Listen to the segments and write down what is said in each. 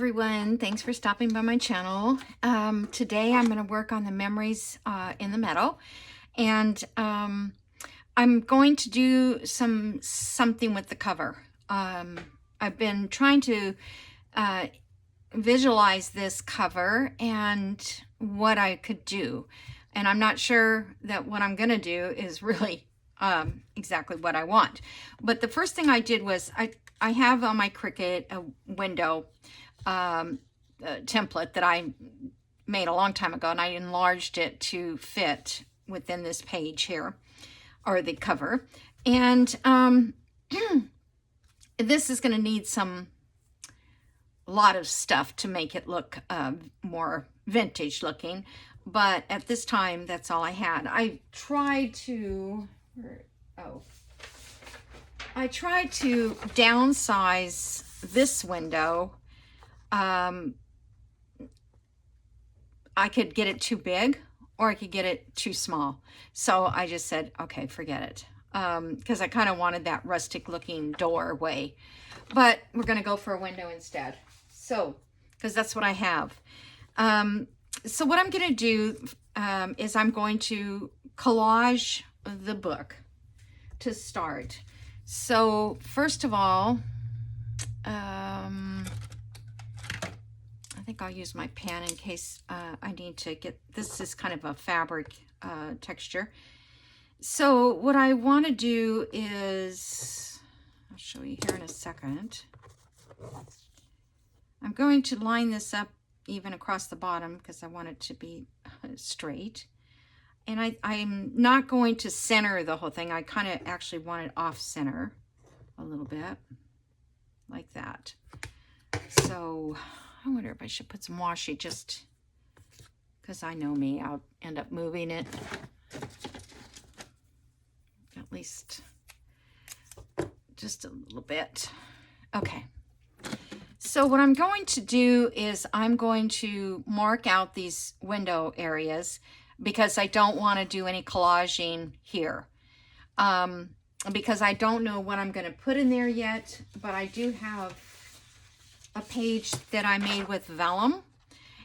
everyone, thanks for stopping by my channel. Today I'm going to work on the memories in the meadow, and I'm going to do something with the cover. I've been trying to visualize this cover and what I could do, and I'm not sure that what I'm going to do is really exactly what I want. But the first thing I did was I have on my Cricut a window template that I made a long time ago, and I enlarged it to fit within this page here, or the cover. And this is going to need a lot of stuff to make it look more vintage looking, but at this time that's all I had. I tried to downsize this window. I could get it too big, or I could get it too small. So I just said, okay, forget it. Because I kind of wanted that rustic looking doorway, but we're going to go for a window instead. So, because that's what I have. So what I'm going to do is I'm going to collage the book to start. So first of all, I think I'll use my pen in case I need to get, this is kind of a fabric texture. So what I want to do is, I'll show you here in a second. I'm going to line this up even across the bottom because I want it to be straight. And I'm not going to center the whole thing. I kind of actually want it off center a little bit, like that. So I wonder if I should put some washi, just because I know me, I'll end up moving it. At least just a little bit. Okay. So what I'm going to do is I'm going to mark out these window areas because I don't want to do any collaging here. Because I don't know what I'm going to put in there yet, but I do have a page that I made with vellum,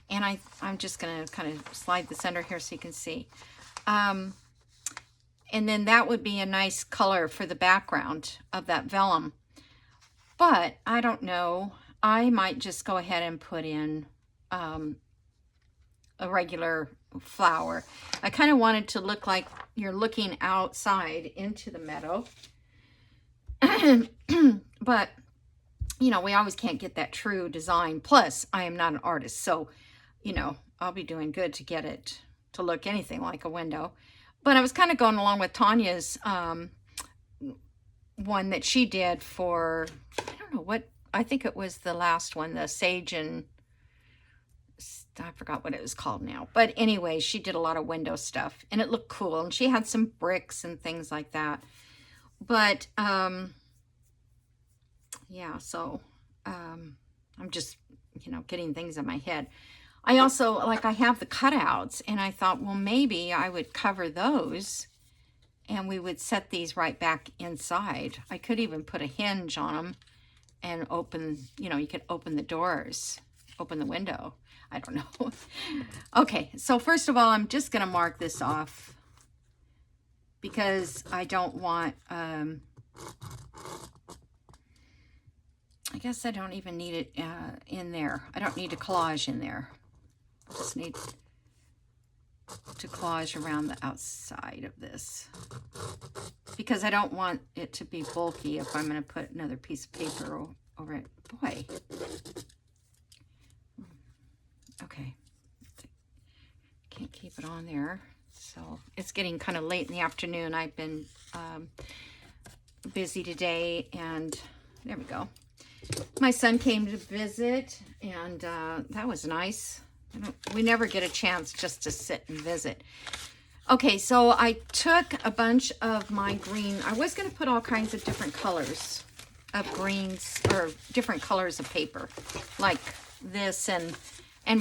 and I'm just going to kind of slide this under here so you can see. And then that would be a nice color for the background of that vellum. But I don't know. I might just go ahead and put in a regular flower. I kind of wanted to look like you're looking outside into the meadow. But, you know, we always can't get that true design. Plus, I am not an artist. So, you know, I'll be doing good to get it to look anything like a window. But I was kind of going along with Tanya's one that she did for, I don't know what, I think it was the last one, the sage, and I forgot what it was called now. But anyway, she did a lot of window stuff, and it looked cool. And she had some bricks and things like that. But, yeah, so I'm just, you know, getting things in my head. I also, like, I have the cutouts, and I thought, well, maybe I would cover those, and we would set these right back inside. I could even put a hinge on them and open, you know, you could open the doors, open the window. I don't know. Okay, so first of all, I'm just going to mark this off because I don't want, I guess I don't even need it in there. I don't need a collage in there. I just need to collage around the outside of this because I don't want it to be bulky if I'm going to put another piece of paper over it. Boy. Okay. Can't keep it on there. So it's getting kind of late in the afternoon. I've been busy today, and there we go. My son came to visit, and that was nice. We never get a chance just to sit and visit. Okay, so I took a bunch of my green. I was going to put all kinds of different colors of greens, or different colors of paper, like this, and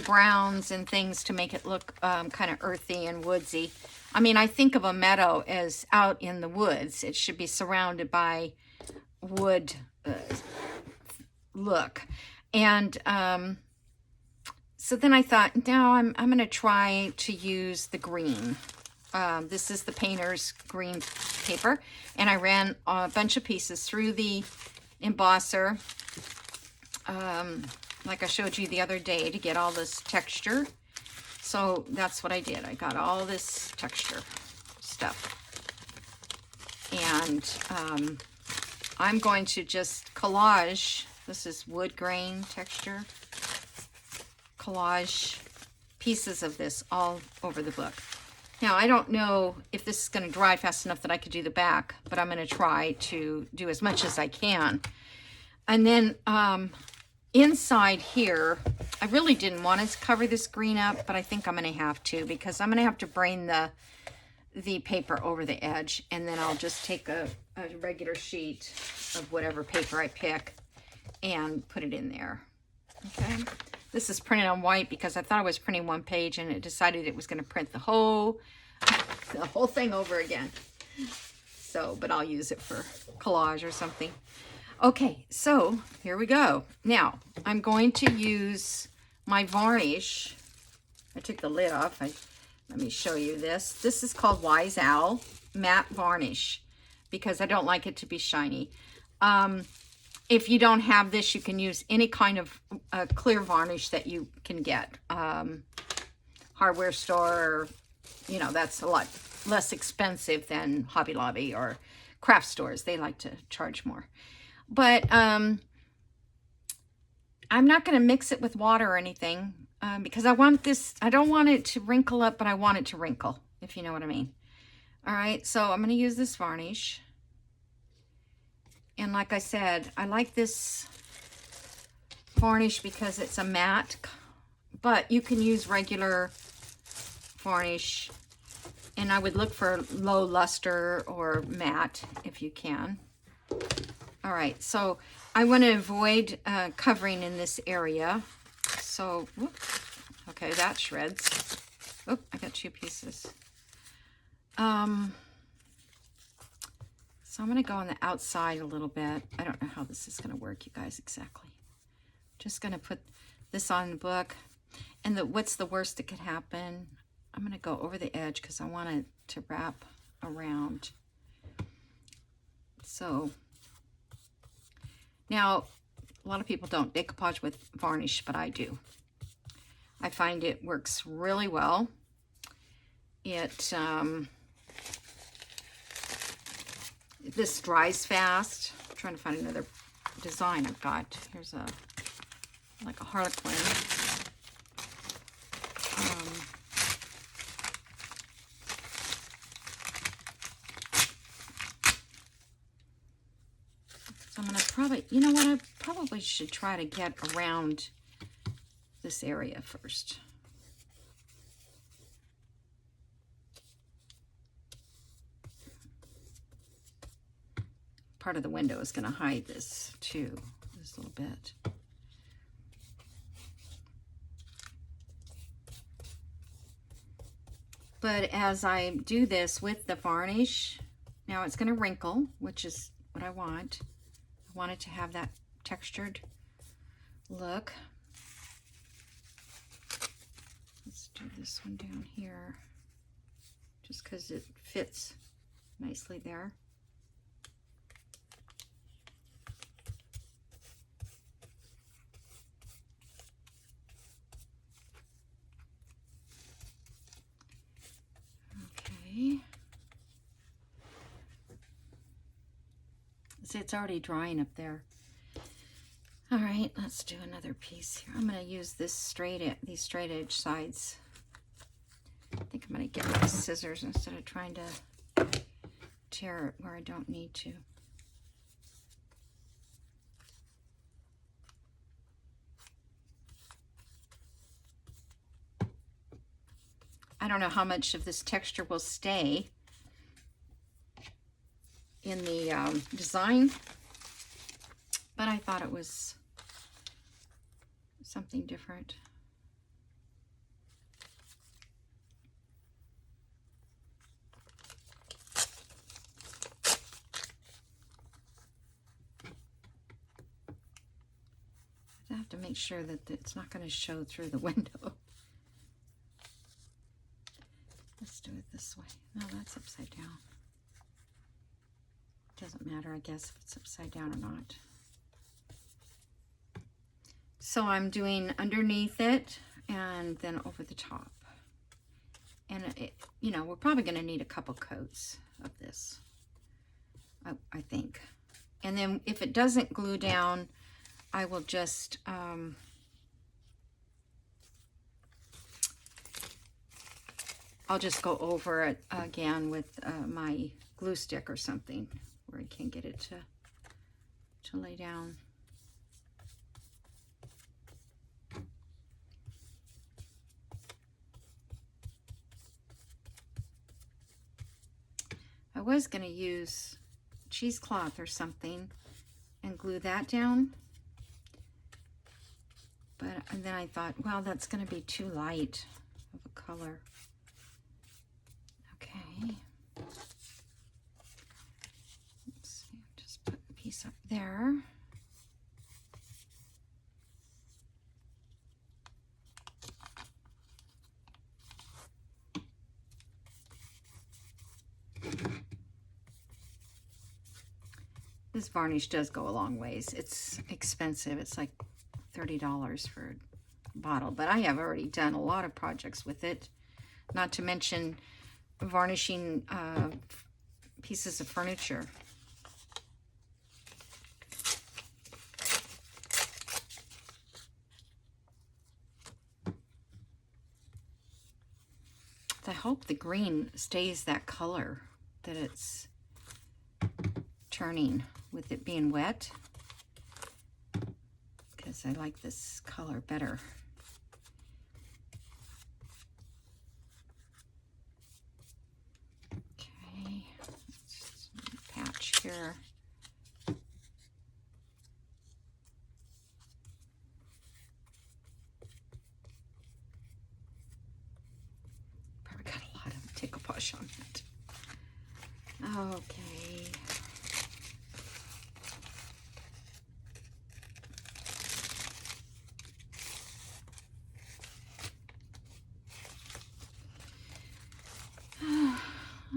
browns and things to make it look kind of earthy and woodsy. I mean, I think of a meadow as out in the woods. It should be surrounded by wood look. And So then I thought, no, I'm going to try to use the green. This is the painter's green paper, and I ran a bunch of pieces through the embosser, like I showed you the other day, to get all this texture. So that's what I did. I got all this texture stuff. And I'm going to just collage. This is wood grain texture. Collage pieces of this all over the book. Now, I don't know if this is going to dry fast enough that I could do the back, but I'm going to try to do as much as I can. And then inside here, I really didn't want to cover this green up, but I think I'm going to have to, because I'm going to have to brain the paper over the edge, and then I'll just take a regular sheet of whatever paper I pick and put it in there. Okay. This is printed on white because I thought I was printing one page, and it decided it was going to print the whole thing over again. So, but I'll use it for collage or something. Okay, so here we go. Now, I'm going to use my varnish. I took the lid off. Let me show you this. This is called Wise Owl Matte Varnish because I don't like it to be shiny. If you don't have this, you can use any kind of clear varnish that you can get. Hardware store, you know, that's a lot less expensive than Hobby Lobby or craft stores. They like to charge more. But I'm not going to mix it with water or anything because I want this, I don't want it to wrinkle up, but I want it to wrinkle, if you know what I mean. All right, so I'm going to use this varnish. And like I said, I like this varnish because it's a matte, but you can use regular varnish. And I would look for low luster or matte if you can. All right, so I want to avoid covering in this area. So, whoop, okay, that shreds. Oh, I got 2 pieces. So I'm going to go on the outside a little bit. I don't know how this is going to work, you guys, exactly. Just going to put this on the book. And what's the worst that could happen? I'm going to go over the edge because I want it to wrap around. So, now, a lot of people don't decoupage with varnish, but I do. I find it works really well. This dries fast. I'm trying to find another design I've got. Here's like a harlequin. So I'm gonna probably, you know what, I probably should try to get around this area first. Part of the window is going to hide this too, this little bit. But as I do this with the varnish, now it's going to wrinkle, which is what I want. I want it to have that textured look. Let's do this one down here, just because it fits nicely there. See, it's already drying up there. All right, let's do another piece here. I'm going to use these straight edge sides. I think I'm going to get my scissors instead of trying to tear it where I don't need to. I don't know how much of this texture will stay in the design, but I thought it was something different. I have to make make sure that it's not going to show through the window. Let's do it this way. No, that's upside down. Doesn't matter, I guess, if it's upside down or not. So I'm doing underneath it and then over the top. And it, you know, we're probably going to need a couple coats of this, I think. And then if it doesn't glue down, I will just I'll just go over it again with my glue stick or something where I can get it to lay down. I was going to use cheesecloth or something and glue that down, but and then I thought, well, that's going to be too light of a color. Okay, let's see, just put a piece up there. This varnish does go a long ways. It's expensive. It's like $30 for a bottle, but I have already done a lot of projects with it, not to mention varnishing pieces of furniture. I hope the green stays that color that it's turning with it being wet, because I like this color better. Okay, let's patch here. Probably got a lot of decoupage on it. Okay.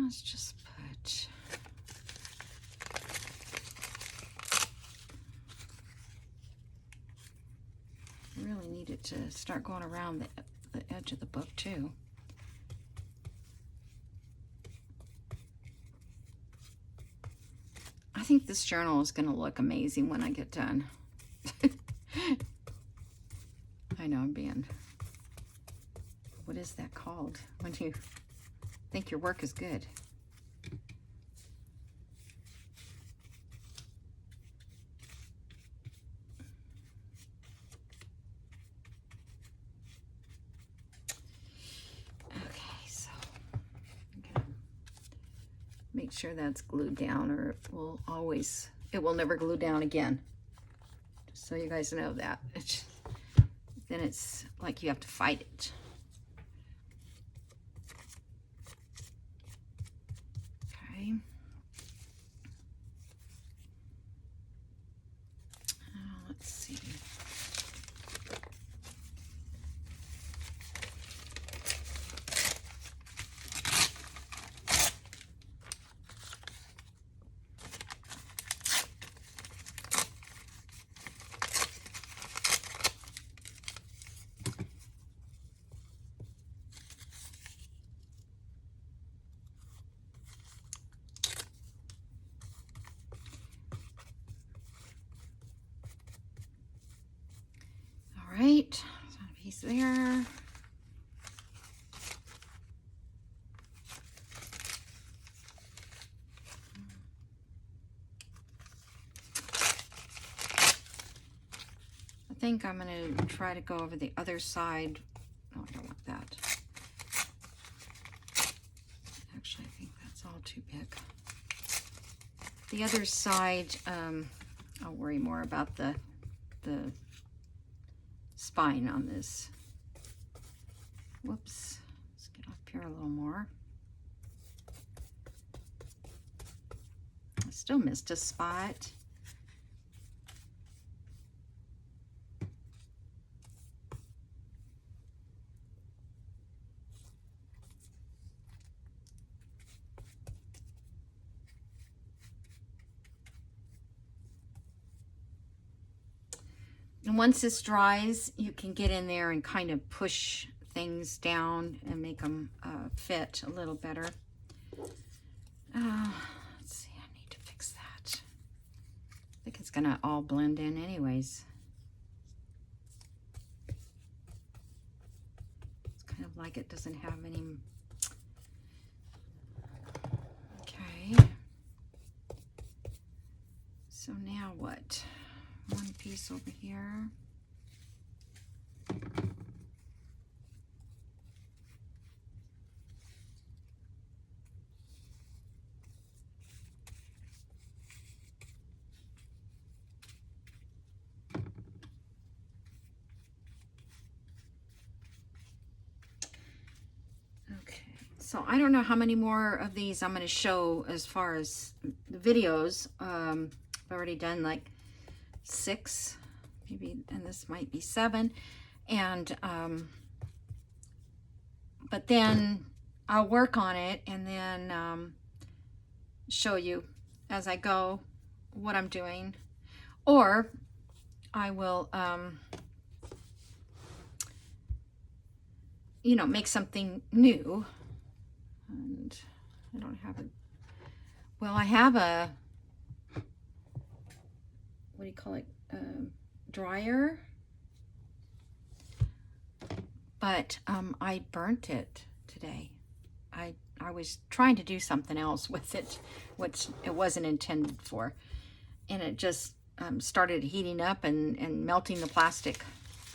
Let's just put really needed to start going around the edge of the book too. I think this journal is going to look amazing when I get done. I know I'm being, what is that called when you think your work is good? Okay, so I'm gonna make sure that's glued down, or it will never glue down again. Just so you guys know that. Then it's like you have to fight it. Okay. Let's see. Right, so a piece there. I think I'm going to try to go over the other side. No, I don't want that. Actually, I think that's all too big. The other side, I'll worry more about the spine on this. Whoops. Let's get up here a little more. I still missed a spot. And once this dries, you can get in there and kind of push things down and make them fit a little better. Let's see, I need to fix that. I think it's gonna all blend in anyways. It's kind of like it doesn't have any. Okay. So now what? One piece over here. So I don't know how many more of these I'm going to show as far as the videos. I've already done like 6, maybe, and this might be 7. And, but then I'll work on it and then show you as I go what I'm doing. Or I will, you know, make something new. And I don't have a, well, I have a, what do you call it, dryer, but I burnt it today. I was trying to do something else with it, which it wasn't intended for, and it just started heating up and melting the plastic.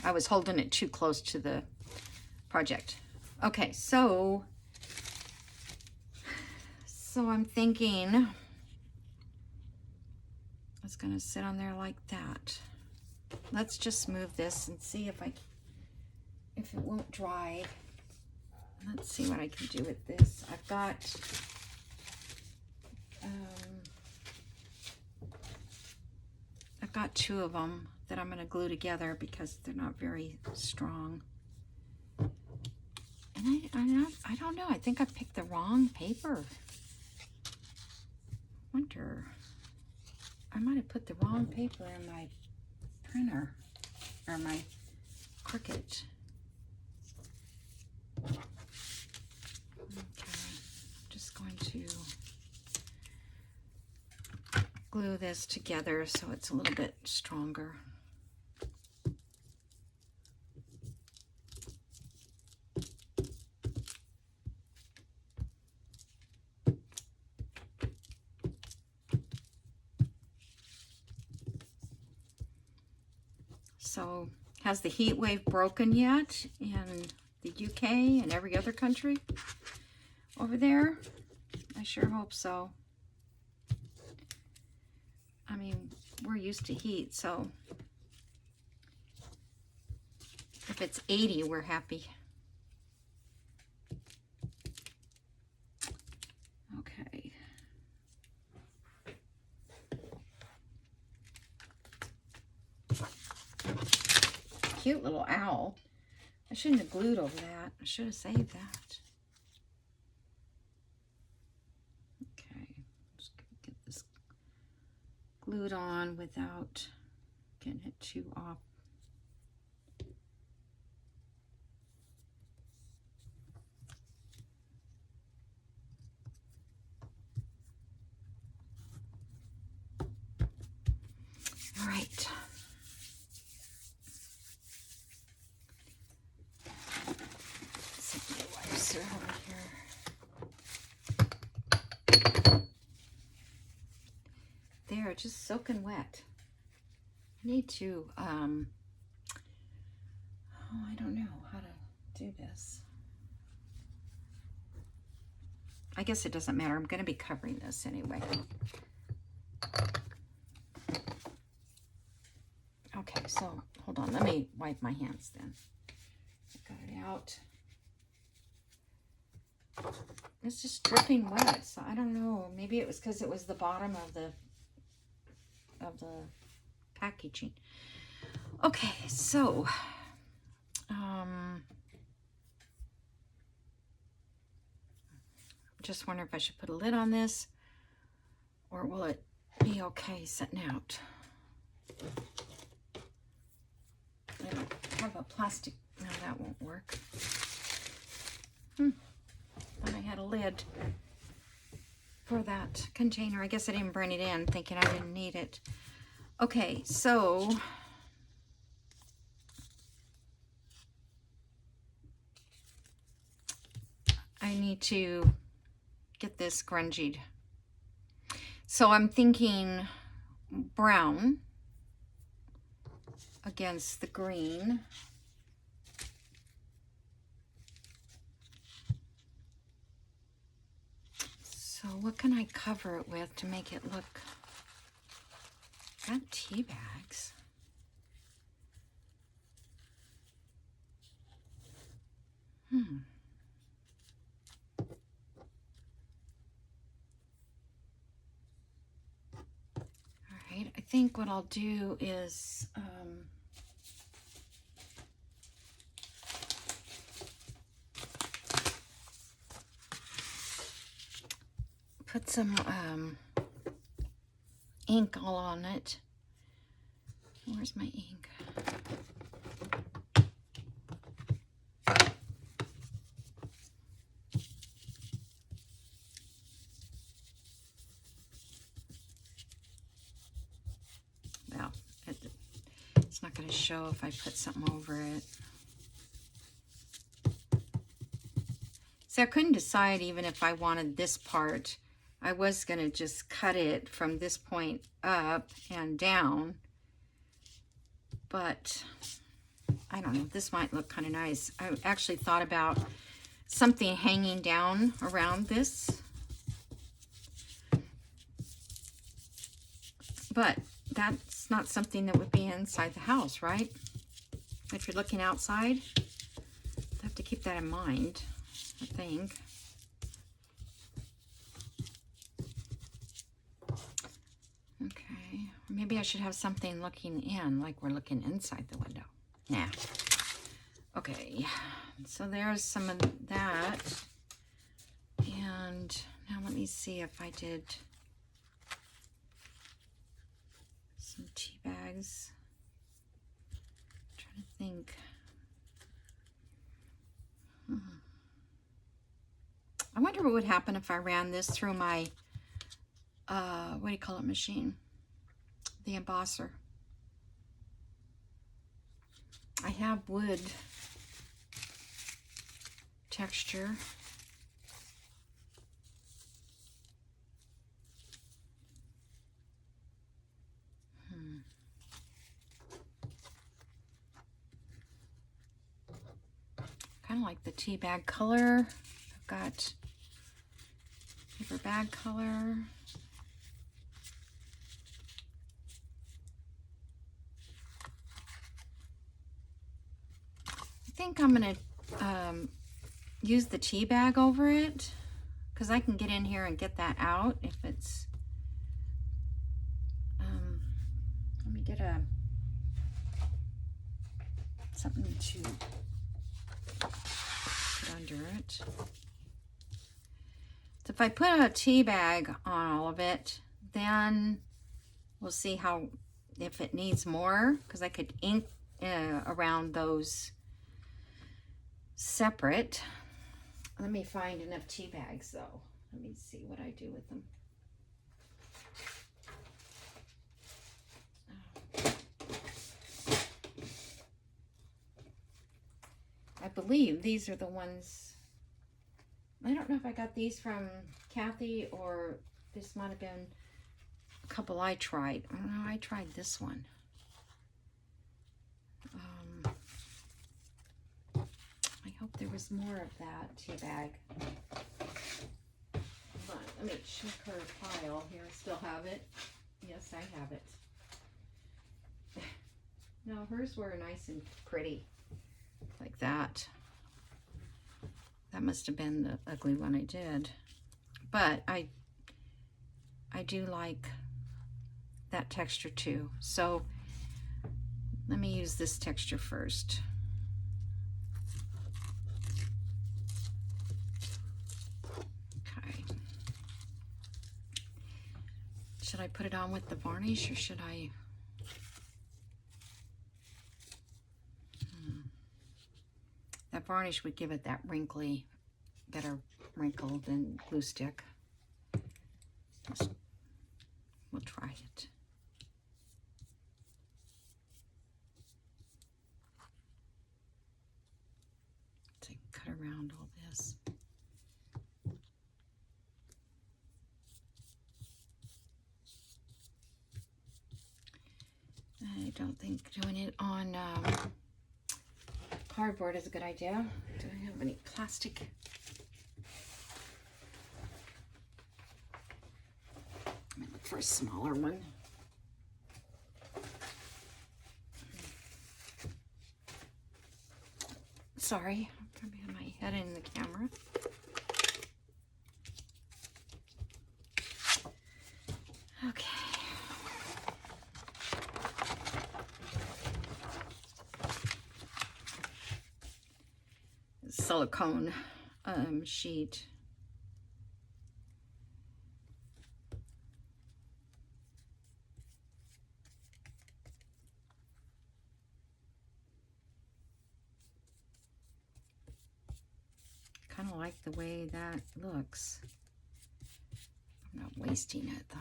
I was holding it too close to the project. Okay, so I'm thinking it's gonna sit on there like that. Let's just move this and see if it won't dry. Let's see what I can do with this. I've got 2 of them that I'm gonna glue together because they're not very strong. And I don't know, I think I picked the wrong paper. Wonder, I might have put the wrong paper in my printer or my Cricut. Okay, just going to glue this together so it's a little bit stronger. So, has the heat wave broken yet in the UK and every other country over there? I sure hope so. I mean, we're used to heat, so if it's 80, we're happy. Okay. Cute little owl. I shouldn't have glued over that. I should have saved that. Okay, just gonna get this glued on without getting it too off. All right. Over here. They're just soaking wet. I need to, oh, I don't know how to do this. I guess it doesn't matter. I'm going to be covering this anyway. Okay, so hold on. Let me wipe my hands then. Got it out. It's just dripping wet, so I don't know. Maybe it was because it was the bottom of the packaging. Okay, so just wonder if I should put a lid on this, or will it be okay sitting out? have a plastic. No, that won't work. Thought I had a lid for that container. I guess I didn't bring it in, thinking I didn't need it. Okay, so I need to get this grungied. So I'm thinking brown against the green. So what can I cover it with to make it look? Got tea bags. All right, I think what I'll do is put some ink all on it. Where's my ink? Well, it's not going to show if I put something over it. See, I couldn't decide even if I wanted this part. I was going to just cut it from this point up and down. But I don't know, this might look kind of nice. I actually thought about something hanging down around this. But that's not something that would be inside the house, right? If you're looking outside, you have to keep that in mind, I think. Okay, maybe I should have something looking in, like we're looking inside the window. Nah. Okay, so there's some of that. And now let me see if I did some tea bags. I'm trying to think. I wonder what would happen if I ran this through my, what do you call it, machine? The embosser. I have wood texture. Kind of like the tea bag color. I've got paper bag color. I think I'm going to use the tea bag over it, because I can get in here and get that out if it's, let me get something to put under it. So if I put a tea bag on all of it, then we'll see how, if it needs more, because I could ink around those separate. Let me find enough tea bags though. Let me see what I do with them. I believe these are the ones, I don't know if I got these from Kathy or this might have been a couple I tried. I don't know, I tried this one. I hope there was more of that tea bag. Hold on, let me check her pile here. I still have it. Yes, I have it. No, hers were nice and pretty. Like that. That must have been the ugly one I did. But I do like that texture too. So let me use this texture first. Okay. Should I put it on with the varnish or should I? varnish would give it that wrinkly, better wrinkle than glue stick. We'll try it. To cut around all this. I don't think doing it on cardboard is a good idea. Do I have any plastic? I'm gonna look for a smaller one. Sorry, I'm probably have my head in the camera. Okay. Silicone sheet. Kind of like the way that looks. I'm not wasting it though.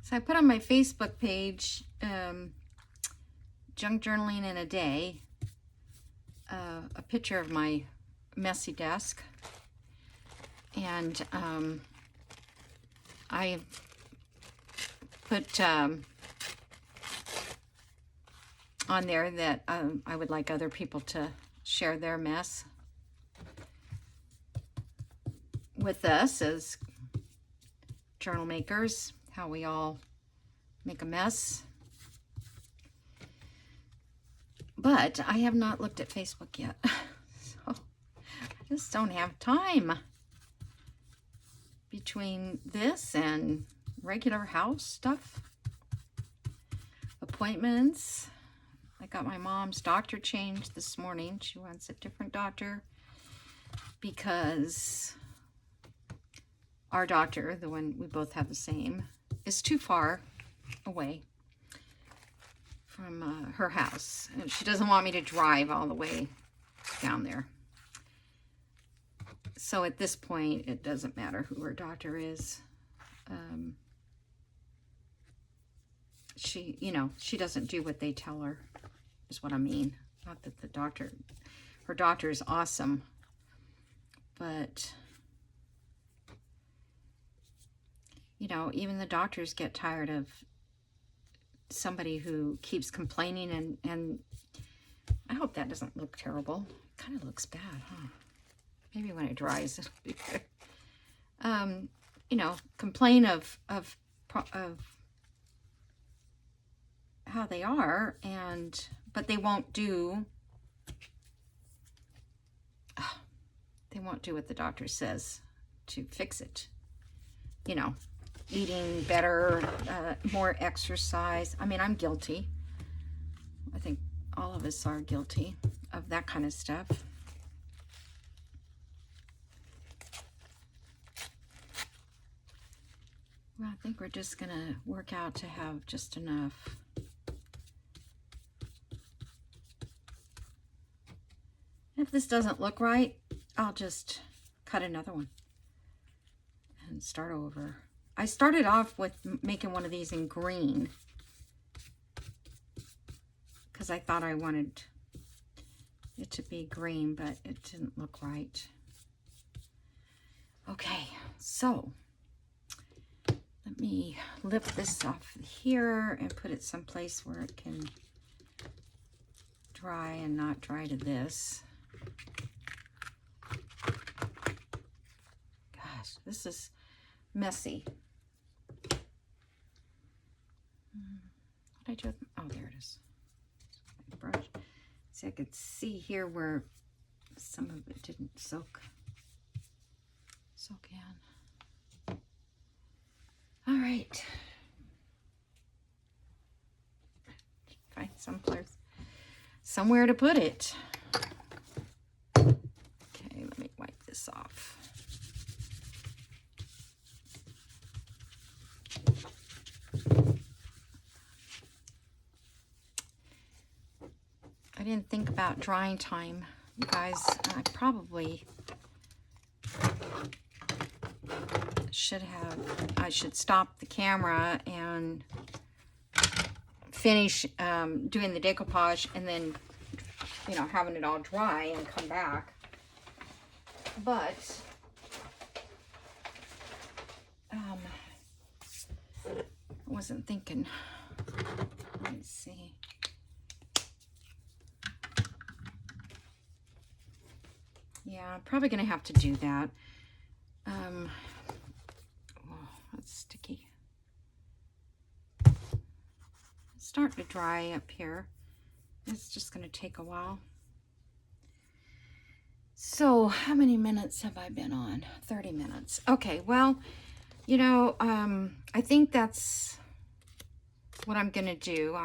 So I put on my Facebook page, Junk Journaling in a Day, a picture of my messy desk. And I put on there that I would like other people to share their mess with us as journal makers, how we all make a mess. But I have not looked at Facebook yet, so I just don't have time between this and regular house stuff, appointments. I got my mom's doctor changed this morning. She wants a different doctor because our doctor, the one we both have the same, is too far away from her house. And she doesn't want me to drive all the way down there. So at this point, it doesn't matter who her doctor is. She, you know, she doesn't do what they tell her, is what I mean. Not that the doctor, her doctor is awesome, but you know, even the doctors get tired of somebody who keeps complaining, and I hope that doesn't look terrible. It kind of looks bad, huh? Maybe when it dries, it'll be good. You know, complain of how they are, but they won't do what the doctor says to fix it. You know, eating better, more exercise. I mean, I'm guilty. I think all of us are guilty of that kind of stuff. Well, I think we're just gonna work out to have just enough. If this doesn't look right, I'll just cut another one and start over. I started off with making one of these in green because I thought I wanted it to be green, but it didn't look right. Okay, so let Let me lift this off here and put it someplace where it can dry and not dry to this. Gosh, this is messy. What did I do with, oh, there it is. Brush. See, I could see here where some of it didn't soak in. All right. Find somewhere to put it. Okay, let me wipe this off. I didn't think about drying time, you guys. I probably should stop the camera and finish doing the decoupage and then, you know, having it all dry and come back. But I wasn't thinking. Let me see. Yeah, I'm probably going to have to do that. Oh, that's sticky. It's starting to dry up here. It's just going to take a while. So, how many minutes have I been on? 30 minutes. Okay, well, you know, I think that's what I'm going to do.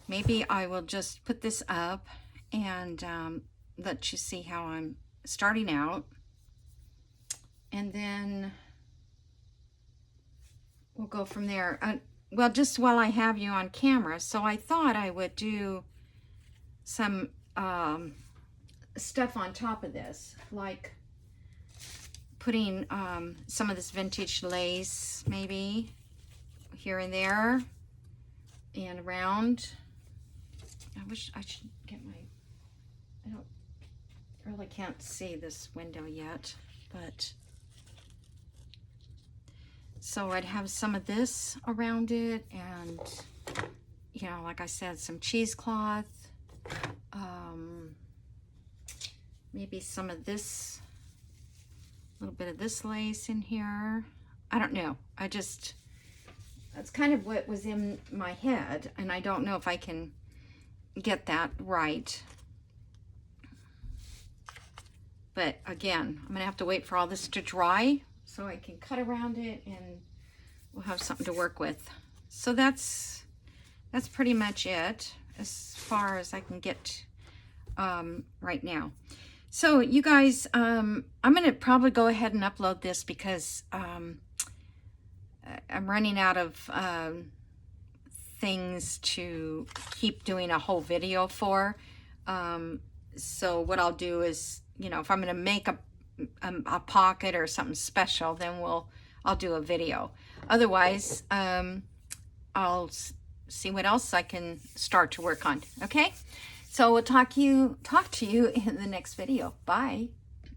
Maybe I will just put this up and let you see how I'm starting out, and then we'll go from there. Well, just while I have you on camera, so I thought I would do some stuff on top of this, like putting some of this vintage lace maybe here and there and around. I wish I should get my, I really can't see this window yet, but so I'd have some of this around it, and you know, like I said, some cheesecloth, maybe some of this, a little bit of this lace in here. I don't know. That's kind of what was in my head, and I don't know if I can get that right. But again, I'm gonna have to wait for all this to dry so I can cut around it and we'll have something to work with. So that's pretty much it as far as I can get right now. So you guys, I'm gonna probably go ahead and upload this because I'm running out of things to keep doing a whole video for. So what I'll do is, you know, if I'm going to make a pocket or something special, then I'll do a video. Otherwise, I'll see what else I can start to work on. Okay, so we'll talk to you in the next video. Bye.